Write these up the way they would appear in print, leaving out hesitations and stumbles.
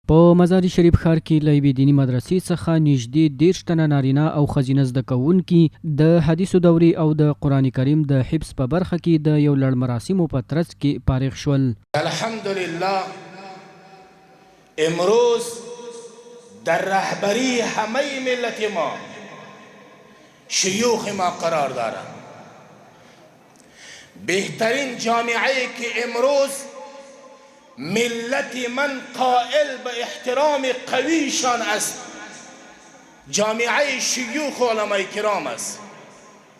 په مزار شریف ښار کې له یوې دیني مدرسې څخه نږدې 10 تنه نارینه او ښځینه زده کوونکي د حدیثو دورې او د قرآن کریم د حفظ په برخه کې د یو لړ مراسمو په ترڅ کې فارغ شول. الحمدلله امروز در رهبری همه ملت ما شیوخ ما قرار دارند. بهترین جامعه که امروز ملت من قائل به احترام قویشان است جامعه شیوخ علماء کرام است.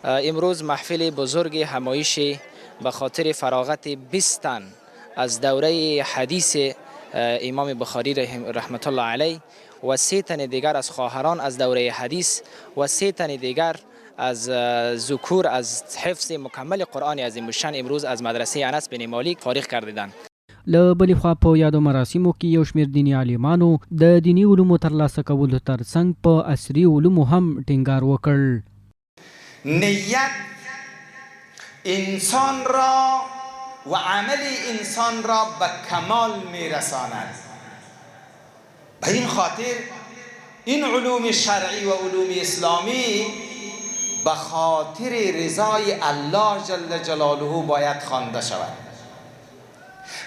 امروز محفل بزرگ همایشی به خاطر فراغت 20 تن از دوره حدیث امام بخاری رحمت الله علیه و 3 تن دیگر از خواهران از دوره حدیث و 3 تن دیگر از ذکور از حفظ مکمل قرآن عظیم الشان امروز از مدرسه انس بن مالک فارغ کردند. له بلې خوا په یادو مراسمو کې یو شمېر دیني عالمانو د دیني علومو ترلاسه کولو ترڅنګ په عصري علومو هم ټینګار وکړ. نیت انسان را و عمل انسان را به کمال میرساند. به این خاطر این علوم شرعی و علوم اسلامی به خاطر رضای الله جل جلاله باید خوانده شود،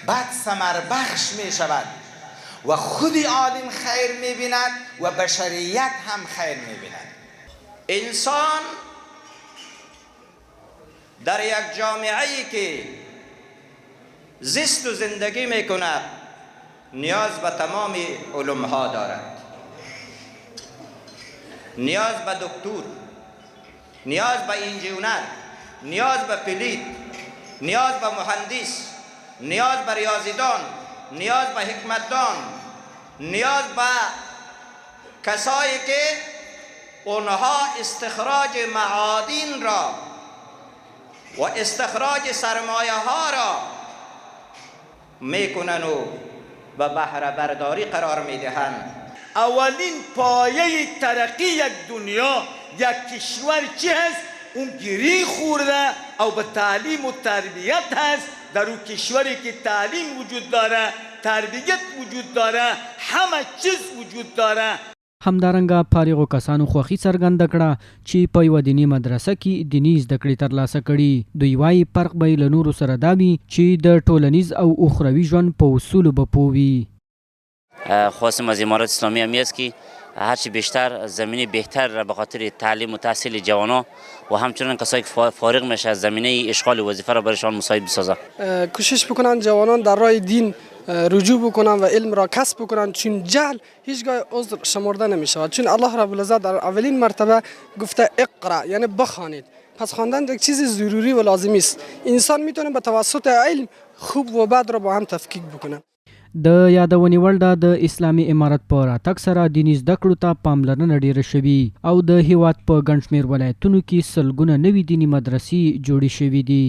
بعد ثمر بخش می شود و خود عالم خیر می بیند و بشریت هم خیر می بیند. انسان در یک جامعه‌ای که زیست و زندگی می کند نیاز به تمام علوم ها دارد. نیاز به دکتر، نیاز به انجینر، نیاز به پلیس، نیاز به مهندس، نیاز به ریاضیدان، نیاز به حکمتدان، نیاز به کسایی که اونها استخراج معادن را و استخراج سرمایه ها را میکنن و به بهره برداری قرار میدهند. اولین پایه ترقی یک دنیا یک کشور چی هست؟ اون گیری خورده او به تعلیم و تربیت هست. در اون کشوری که تعلیم وجود داره، تربیت وجود داره، همه چیز وجود داره. همدارنګه فارغو کسانو خوښي څرګنده کړه چې په یوه دیني مدرسه کې دیني زده کړې ترلاسه کړي. دوی وایي فرق به یې له نورو سره دا وي چې د ټولنیز او اخروي ژوند په اصولو به پوه وي. خواستم از امارات اسلامی هم است که هرچی بیشتر زمینه بهتر را به خاطر تعلیم و تحصیل جوانان و همچنین کسایی که فارغ میشه از زمینه اشغال وظیفه را برایشان مساعد بسازه. کوشش بکنن جوانان در راه دین رجوع بکنن و علم را کسب بکنن، چون جهل هیچگاه عذر شمرده نمیشه، چون الله رب العزت در اولین مرتبه گفته اقرا یعنی بخوانید. پس خواندن یک چیز ضروری و لازمی است. انسان میتونه به توسط علم خوب و بد را با هم تفکیک بکنه. د یادونې وړ ده د اسلامي امارت په راتګ سره دیني زده کړو ته پاملرنه ډیره شوې او د هیواد په ګڼ شمېر ولایتونو کې سلګونه نوي دیني مدرسې جوړې شوې دي.